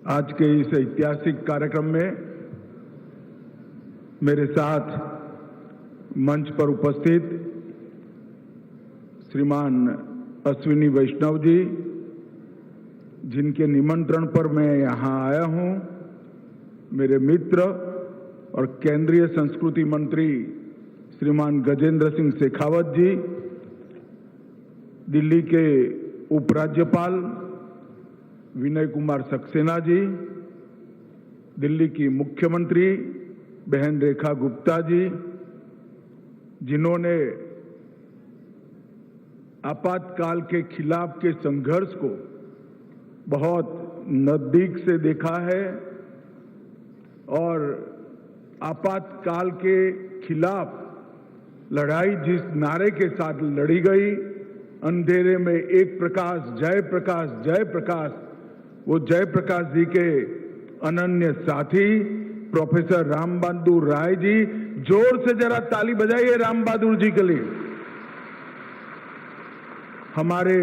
आज के इस ऐतिहासिक कार्यक्रम में मेरे साथ मंच पर उपस्थित श्रीमान अश्विनी वैष्णव जी, जिनके निमंत्रण पर मैं यहां आया हूं, मेरे मित्र और केंद्रीय संस्कृति मंत्री श्रीमान गजेंद्र सिंह शेखावत जी, दिल्ली के उपराज्यपाल विनय कुमार सक्सेना जी, दिल्ली की मुख्यमंत्री बहन रेखा गुप्ता जी, जिन्होंने आपातकाल के खिलाफ के संघर्ष को बहुत नजदीक से देखा है और आपातकाल के खिलाफ लड़ाई जिस नारे के साथ लड़ी गई, अंधेरे में एक प्रकाश, जय प्रकाश, जय प्रकाश, वो जयप्रकाश जी के अनन्य साथी प्रोफेसर राम बहादुर राय जी, जोर से जरा ताली बजाइए राम बहादुर जी के लिए। हमारे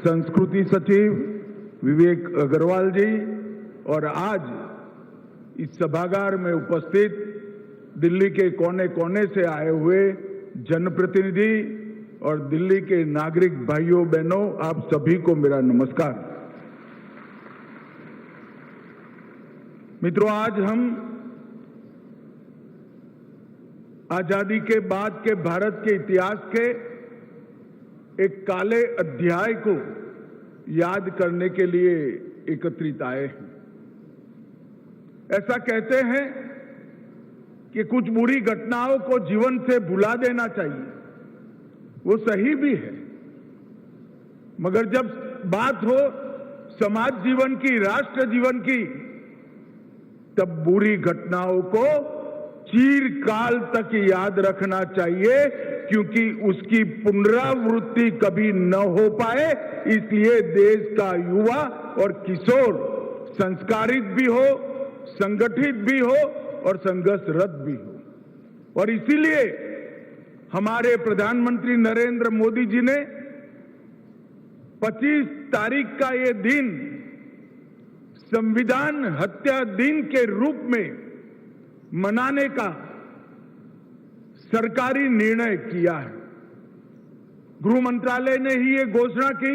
संस्कृति सचिव विवेक अग्रवाल जी और आज इस सभागार में उपस्थित दिल्ली के कोने कोने से आए हुए जनप्रतिनिधि और दिल्ली के नागरिक भाइयों बहनों, आप सभी को मेरा नमस्कार। मित्रों, आज हम आजादी के बाद के भारत के इतिहास के एक काले अध्याय को याद करने के लिए एकत्रित आए हैं। ऐसा कहते हैं कि कुछ बुरी घटनाओं को जीवन से भुला देना चाहिए, वो सही भी है, मगर जब बात हो समाज जीवन की, राष्ट्र जीवन की, तब बुरी घटनाओं को चिरकाल तक याद रखना चाहिए, क्योंकि उसकी पुनरावृत्ति कभी न हो पाए। इसलिए देश का युवा और किशोर संस्कारित भी हो, संगठित भी हो और संघर्षरत भी हो। और इसीलिए हमारे प्रधानमंत्री नरेंद्र मोदी जी ने 25 तारीख का ये दिन संविधान हत्या दिन के रूप में मनाने का सरकारी निर्णय किया है। गृह मंत्रालय ने ही ये घोषणा की।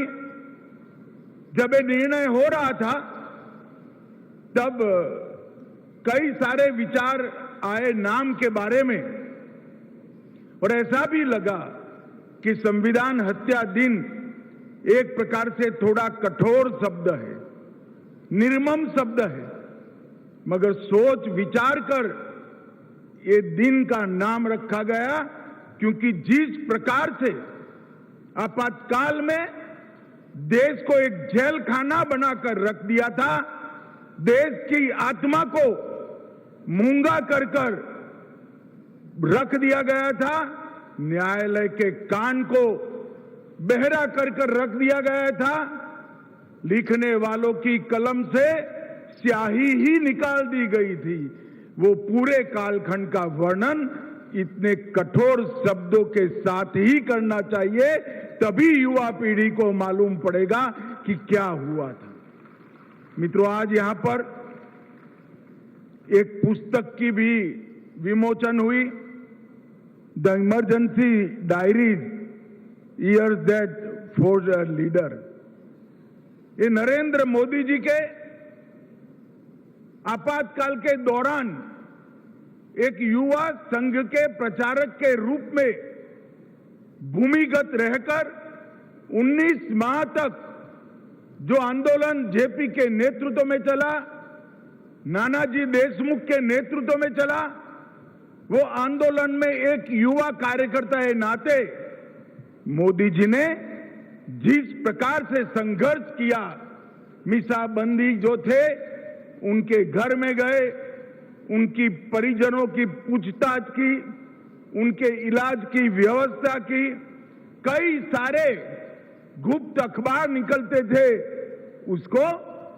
जब ये निर्णय हो रहा था तब कई सारे विचार आए नाम के बारे में, और ऐसा भी लगा कि संविधान हत्या दिन एक प्रकार से थोड़ा कठोर शब्द है, निर्मम शब्द है, मगर सोच विचार कर ये दिन का नाम रखा गया, क्योंकि जिस प्रकार से आपातकाल में देश को एक जेल खाना बनाकर रख दिया था, देश की आत्मा को मूंगा कर रख दिया गया था, न्यायालय के कान को बहरा कर रख दिया गया था, लिखने वालों की कलम से स्याही ही निकाल दी गई थी, वो पूरे कालखंड का वर्णन इतने कठोर शब्दों के साथ ही करना चाहिए, तभी युवा पीढ़ी को मालूम पड़ेगा कि क्या हुआ था। मित्रों, आज यहां पर एक पुस्तक की भी विमोचन हुई, the emergency diaries, years that forge a leader. ये नरेंद्र मोदी जी के आपातकाल के दौरान एक युवा संघ के प्रचारक के रूप में भूमिगत रहकर 19 माह तक जो आंदोलन जेपी के नेतृत्व में चला, नानाजी देशमुख के नेतृत्व में चला, वो आंदोलन में एक युवा कार्यकर्ता के नाते मोदी जी ने जिस प्रकार से संघर्ष किया, मीसाबंदी जो थे उनके घर में गए, उनकी परिजनों की पूछताछ की, उनके इलाज की व्यवस्था की, कई सारे गुप्त अखबार निकलते थे, उसको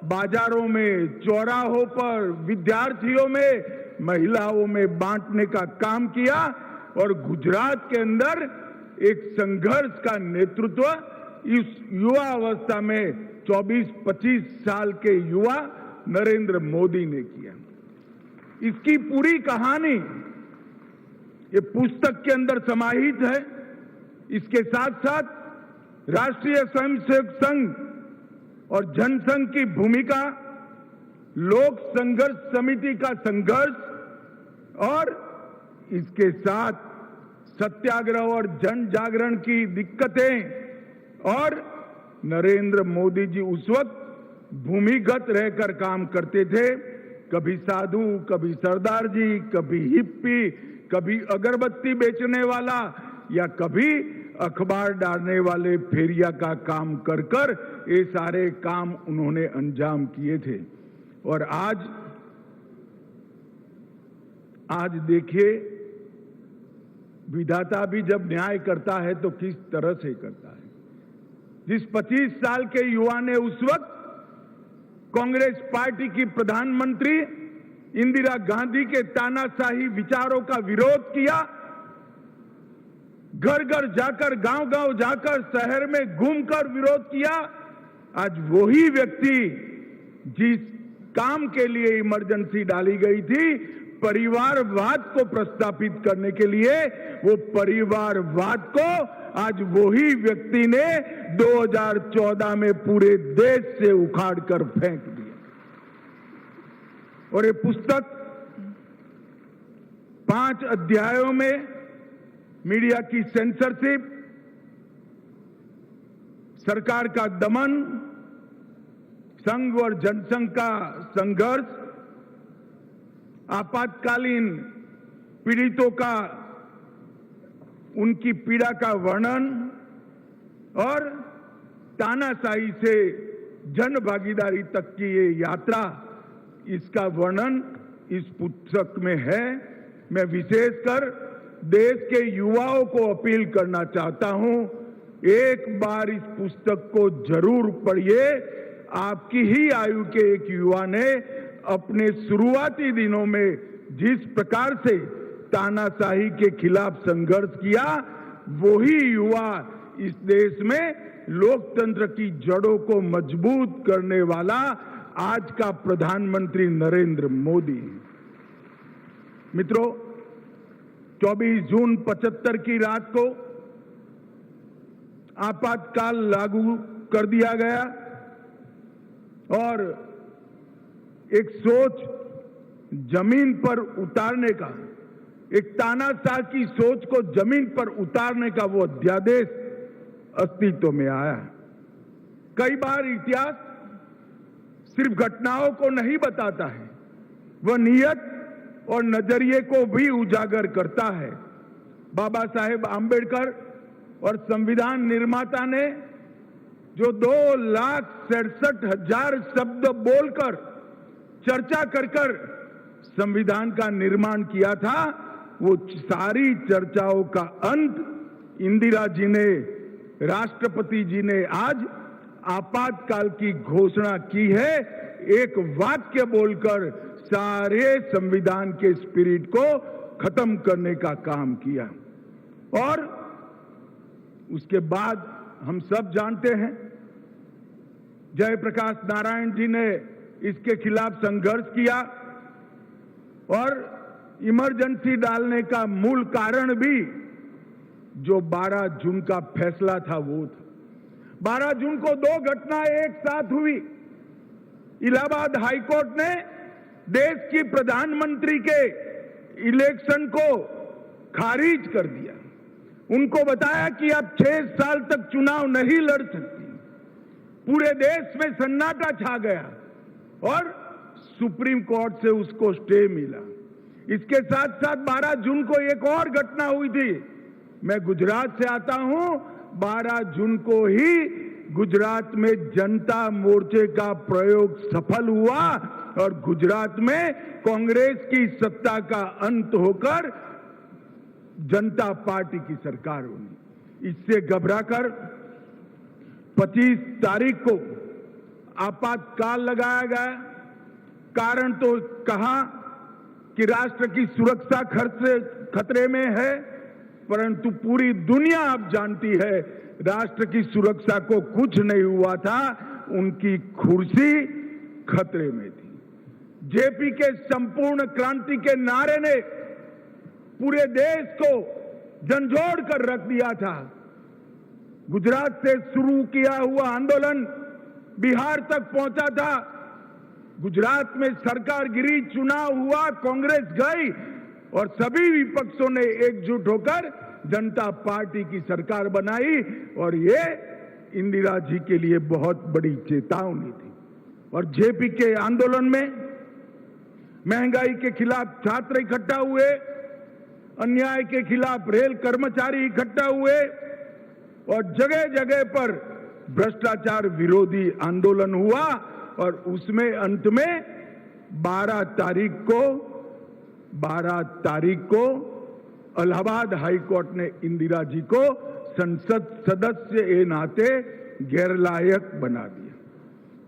बाजारों में, चौराहों पर, विद्यार्थियों में, महिलाओं में बांटने का काम किया और गुजरात के अंदर एक संघर्ष का नेतृत्व इस युवा अवस्था में 24-25 साल के युवा नरेंद्र मोदी ने किया। इसकी पूरी कहानी ये पुस्तक के अंदर समाहित है। इसके साथ साथ राष्ट्रीय स्वयंसेवक संघ और जनसंघ की भूमिका, लोक संघर्ष समिति का संघर्ष और इसके साथ सत्याग्रह और जन जागरण की दिक्कतें और नरेंद्र मोदी जी उस वक्त भूमिगत रहकर काम करते थे। कभी साधु, कभी सरदार जी, कभी हिप्पी, कभी अगरबत्ती बेचने वाला या कभी अखबार डालने वाले फेरिया का काम कर कर ये सारे काम उन्होंने अंजाम किए थे। और आज देखिए, विधाता भी जब न्याय करता है तो किस तरह से करता है। जिस 25 साल के युवा ने उस वक्त कांग्रेस पार्टी की प्रधानमंत्री इंदिरा गांधी के तानाशाही विचारों का विरोध किया, घर घर जाकर, गांव गांव जाकर, शहर में घूमकर विरोध किया, आज वही व्यक्ति जिस काम के लिए इमरजेंसी डाली गई थी, परिवारवाद को प्रस्तावित करने के लिए, वो परिवारवाद को आज वही व्यक्ति ने 2014 में पूरे देश से उखाड़कर फेंक दिया। और ये पुस्तक 5 अध्यायों में मीडिया की सेंसरशिप, सरकार का दमन, संघ और जनसंघ का संघर्ष, आपातकालीन पीड़ितों का, उनकी पीड़ा का वर्णन और तानाशाही से जन भागीदारी तक की ये यात्रा, इसका वर्णन इस पुस्तक में है। मैं विशेषकर देश के युवाओं को अपील करना चाहता हूं, एक बार इस पुस्तक को जरूर पढ़िए। आपकी ही आयु के एक युवा ने अपने शुरुआती दिनों में जिस प्रकार से तानाशाही के खिलाफ संघर्ष किया, वही युवा इस देश में लोकतंत्र की जड़ों को मजबूत करने वाला आज का प्रधानमंत्री नरेंद्र मोदी है। मित्रों, 24 जून 75 की रात को आपातकाल लागू कर दिया गया और एक सोच जमीन पर उतारने का, एक तानाशाह की सोच को जमीन पर उतारने का वो अध्यादेश अस्तित्व में आया। कई बार इतिहास सिर्फ घटनाओं को नहीं बताता है, वह नियत और नजरिए को भी उजागर करता है। बाबा साहेब आंबेडकर और संविधान निर्माता ने जो 2,67,000 शब्द बोलकर, चर्चा कर कर संविधान का निर्माण किया था, वो सारी चर्चाओं का अंत इंदिरा जी ने, राष्ट्रपति जी ने आज आपातकाल की घोषणा की है। एक वाक्य बोलकर सारे संविधान के स्पिरिट को खत्म करने का काम किया। और उसके बाद हम सब जानते हैं, जयप्रकाश नारायण जी ने इसके खिलाफ संघर्ष किया और इमरजेंसी डालने का मूल कारण भी जो 12 जून का फैसला था वो था। 12 जून को 2 घटनाएं एक साथ हुई। इलाहाबाद हाईकोर्ट ने देश की प्रधानमंत्री के इलेक्शन को खारिज कर दिया। उनको बताया कि आप 6 साल तक चुनाव नहीं लड़ सकती। पूरे देश में सन्नाटा छा गया और सुप्रीम कोर्ट से उसको स्टे मिला। इसके साथ साथ 12 जून को एक और घटना हुई थी। मैं गुजरात से आता हूं। 12 जून को ही गुजरात में जनता मोर्चे का प्रयोग सफल हुआ और गुजरात में कांग्रेस की सत्ता का अंत होकर जनता पार्टी की सरकार बनी। इससे घबराकर 25 तारीख को आपातकाल लगाया गया। कारण तो कहा कि राष्ट्र की सुरक्षा खतरे में है, परंतु पूरी दुनिया अब जानती है राष्ट्र की सुरक्षा को कुछ नहीं हुआ था, उनकी कुर्सी खतरे में थी। जेपी के संपूर्ण क्रांति के नारे ने पूरे देश को झंझोड़ कर रख दिया था। गुजरात से शुरू किया हुआ आंदोलन बिहार तक पहुंचा था। गुजरात में सरकार गिरी, चुनाव हुआ, कांग्रेस गई और सभी विपक्षों ने एकजुट होकर जनता पार्टी की सरकार बनाई और ये इंदिरा जी के लिए बहुत बड़ी चेतावनी थी। और जेपी के आंदोलन में महंगाई के खिलाफ छात्र इकट्ठा हुए, अन्याय के खिलाफ रेल कर्मचारी इकट्ठा हुए और जगह जगह पर भ्रष्टाचार विरोधी आंदोलन हुआ और उसमें अंत में 12 तारीख को इलाहाबाद हाई कोर्ट ने इंदिरा जी को संसद सदस्य के नाते गैरलायक बना दिया।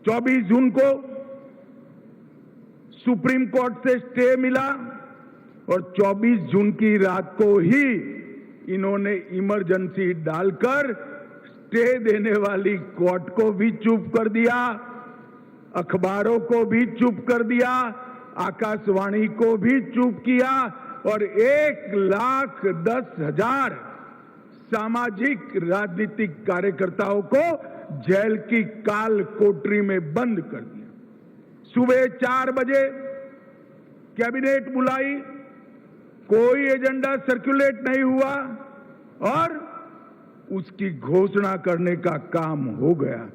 24 जून को सुप्रीम कोर्ट से स्टे मिला और 24 जून की रात को ही इन्होंने इमरजेंसी डालकर स्टे देने वाली कोर्ट को भी चुप कर दिया, अखबारों को भी चुप कर दिया, आकाशवाणी को भी चुप किया और 1,10,000 सामाजिक राजनीतिक कार्यकर्ताओं को जेल की काल कोठरी में बंद कर दिया। सुबह 4 बजे कैबिनेट बुलाई, कोई एजेंडा सर्कुलेट नहीं हुआ और उसकी घोषणा करने का काम हो गया।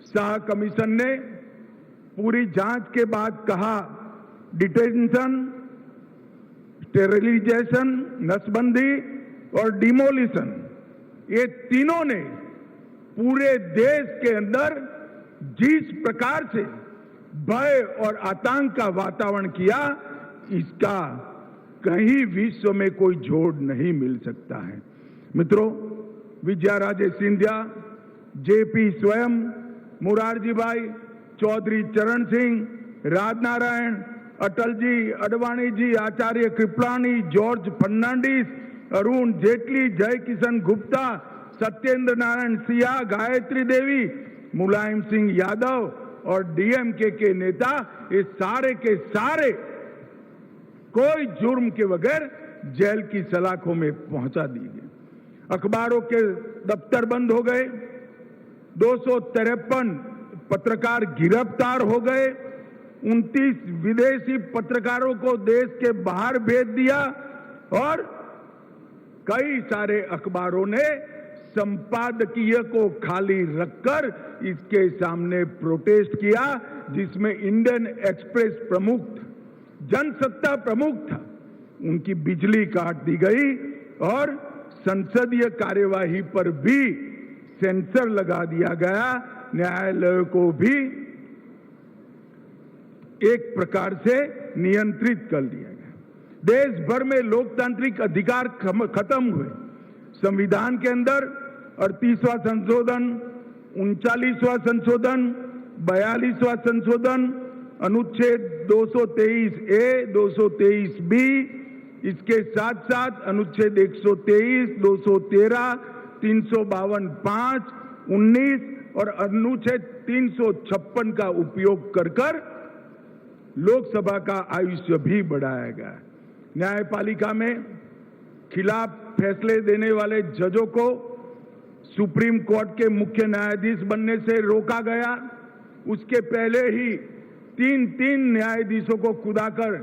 शाह कमीशन ने पूरी जांच के बाद कहा डिटेंशन, स्टेरिलाइजेशन, नसबंदी और डिमोलिशन, ये तीनों ने पूरे देश के अंदर जिस प्रकार से भय और आतंक का वातावरण किया, इसका कहीं विश्व में कोई जोड़ नहीं मिल सकता है। मित्रों, विजया राजे सिंधिया, जेपी स्वयं, मुरारजी भाई, चौधरी चरण सिंह, राजनारायण, अटल जी, अडवाणी जी, आचार्य कृपलानी, जॉर्ज फर्नांडिस, अरुण जेटली, जय किशन गुप्ता, सत्येंद्र नारायण सिंह, गायत्री देवी, मुलायम सिंह यादव और डीएमके के नेता, ये सारे के सारे कोई जुर्म के बगैर जेल की सलाखों में पहुंचा दिए गए। अखबारों के दफ्तर बंद हो गए, 253 पत्रकार गिरफ्तार हो गए, 29 विदेशी पत्रकारों को देश के बाहर भेज दिया और कई सारे अखबारों ने संपादकीय को खाली रखकर इसके सामने प्रोटेस्ट किया, जिसमें इंडियन एक्सप्रेस प्रमुख था, जनसत्ता प्रमुख था, उनकी बिजली काट दी गई और संसदीय कार्यवाही पर भी सेंसर लगा दिया गया। न्यायालय को भी एक प्रकार से नियंत्रित कर दिया गया। देश भर में लोकतांत्रिक अधिकार खत्म हुए। संविधान के अंदर 38वां संशोधन, 39वां संशोधन, 42वां संशोधन, अनुच्छेद 223A, 223B, इसके साथ साथ अनुच्छेद 123, 213, 352(5), 19 और अनुच्छेद 356 का उपयोग कर लोकसभा का आयुष्य भी बढ़ाया गया। न्यायपालिका में खिलाफ फैसले देने वाले जजों को सुप्रीम कोर्ट के मुख्य न्यायाधीश बनने से रोका गया। उसके पहले ही तीन न्यायाधीशों को खुदाकर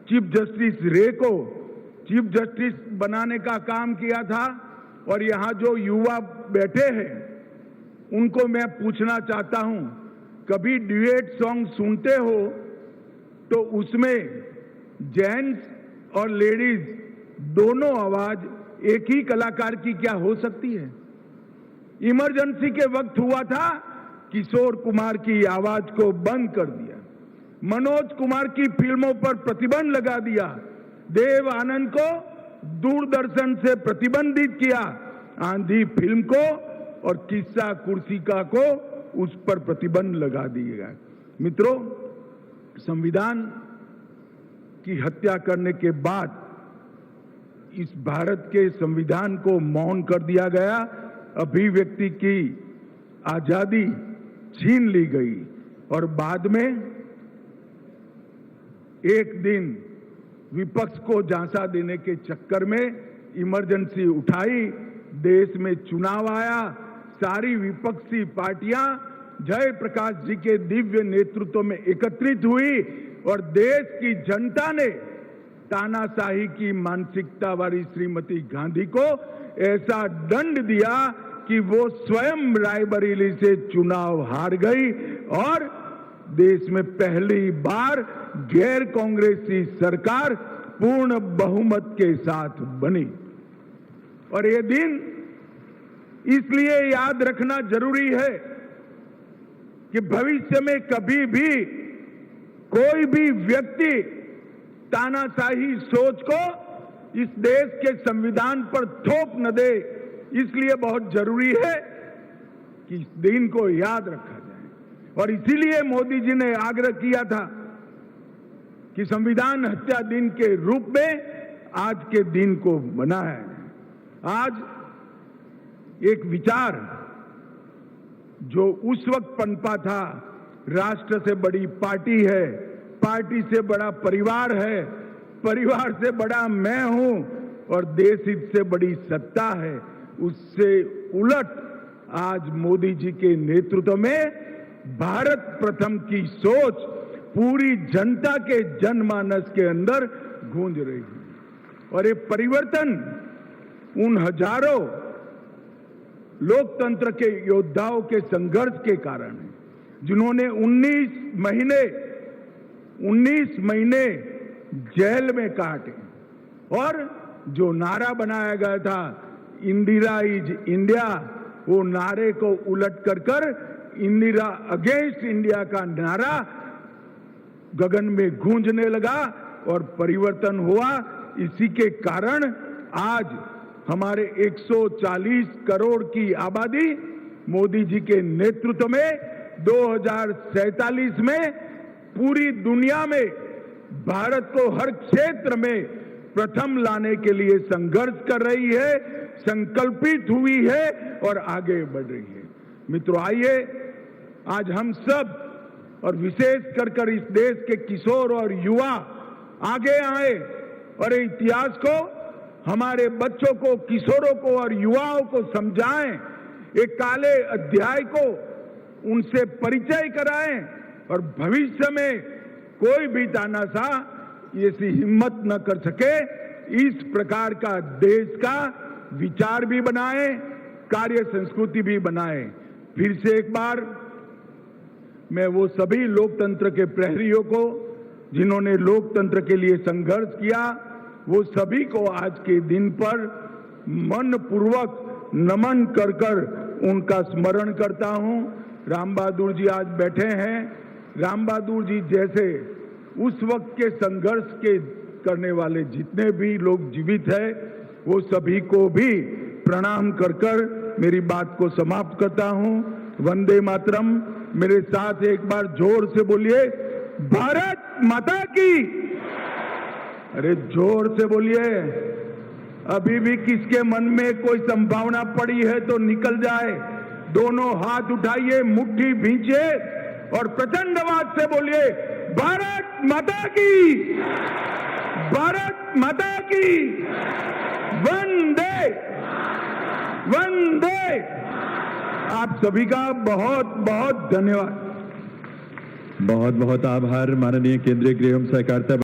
चीफ जस्टिस रे को चीफ जस्टिस बनाने का काम किया था। और यहां जो युवा बैठे हैं उनको मैं पूछना चाहता हूं, कभी ड्यूएट सॉन्ग सुनते हो तो उसमें जेंट्स और लेडीज दोनों आवाज एक ही कलाकार की क्या हो सकती है? इमरजेंसी के वक्त हुआ था, किशोर कुमार की आवाज को बंद कर दिया, मनोज कुमार की फिल्मों पर प्रतिबंध लगा दिया, देव आनंद को दूरदर्शन से प्रतिबंधित किया, आंधी फिल्म को और किस्सा कुर्सिका को उस पर प्रतिबंध लगा दिएगा। मित्रों, संविधान की हत्या करने के बाद इस भारत के संविधान को मौन कर दिया गया, अभिव्यक्ति की आजादी छीन ली गई और बाद में एक दिन विपक्ष को झांसा देने के चक्कर में इमरजेंसी उठाई, देश में चुनाव आया, सारी विपक्षी पार्टियां जयप्रकाश जी के दिव्य नेतृत्व में एकत्रित हुई और देश की जनता ने तानाशाही की मानसिकता वाली श्रीमती गांधी को ऐसा दंड दिया कि वो स्वयं रायबरेली से चुनाव हार गई और देश में पहली बार गैर कांग्रेसी सरकार पूर्ण बहुमत के साथ बनी। और ये दिन इसलिए याद रखना जरूरी है कि भविष्य में कभी भी कोई भी व्यक्ति तानाशाही सोच को इस देश के संविधान पर थोप न दे। इसलिए बहुत जरूरी है कि इस दिन को याद रखा जाए और इसीलिए मोदी जी ने आग्रह किया था कि संविधान हत्या दिन के रूप में आज के दिन को मनाया जाए। आज एक विचार जो उस वक्त पनपा था, राष्ट्र से बड़ी पार्टी है, पार्टी से बड़ा परिवार है, परिवार से बड़ा मैं हूं और देश हित से बड़ी सत्ता है, उससे उलट आज मोदी जी के नेतृत्व में भारत प्रथम की सोच पूरी जनता के जनमानस के अंदर गूंज रही है। और ये परिवर्तन उन हजारों लोकतंत्र के योद्धाओं के संघर्ष के कारण है, जिन्होंने 19 महीने जेल में काटे और जो नारा बनाया गया था इंदिरा इज इंडिया, वो नारे को उलट कर इंदिरा अगेंस्ट इंडिया का नारा गगन में गूंजने लगा और परिवर्तन हुआ। इसी के कारण आज हमारे 140 करोड़ की आबादी मोदी जी के नेतृत्व में 2047 में पूरी दुनिया में भारत को हर क्षेत्र में प्रथम लाने के लिए संघर्ष कर रही है, संकल्पित हुई है और आगे बढ़ रही है। मित्रों, आइए आज हम सब और विशेष कर इस देश के किशोर और युवा आगे आए और इतिहास को, हमारे बच्चों को, किशोरों को और युवाओं को समझाएं, एक काले अध्याय को उनसे परिचय कराएं और भविष्य में कोई भी तानाशाह ऐसी हिम्मत न कर सके। इस प्रकार का देश का विचार भी बनाएं, कार्य संस्कृति भी बनाएं। फिर से एक बार मैं वो सभी लोकतंत्र के प्रहरियों को जिन्होंने लोकतंत्र के लिए संघर्ष किया, वो सभी को आज के दिन पर मन पूर्वक नमन कर उनका स्मरण करता हूं। राम बहादुर जी आज बैठे हैं। राम बहादुर जी जैसे उस वक्त के संघर्ष के करने वाले जितने भी लोग जीवित हैं, वो सभी को भी प्रणाम कर मेरी बात को समाप्त करता हूं। वंदे मातरम। मेरे साथ एक बार जोर से बोलिए, भारत माता की। अरे जोर से बोलिए। अभी भी किसके मन में कोई संभावना पड़ी है तो निकल जाए। दोनों हाथ उठाइए, मुट्ठी भींचिए और प्रचंड आवाज से बोलिए, भारत माता की, भारत माता की। वंदे वंदे। आप सभी का बहुत बहुत धन्यवाद। बहुत बहुत आभार माननीय केंद्रीय गृह एवं सहकारिता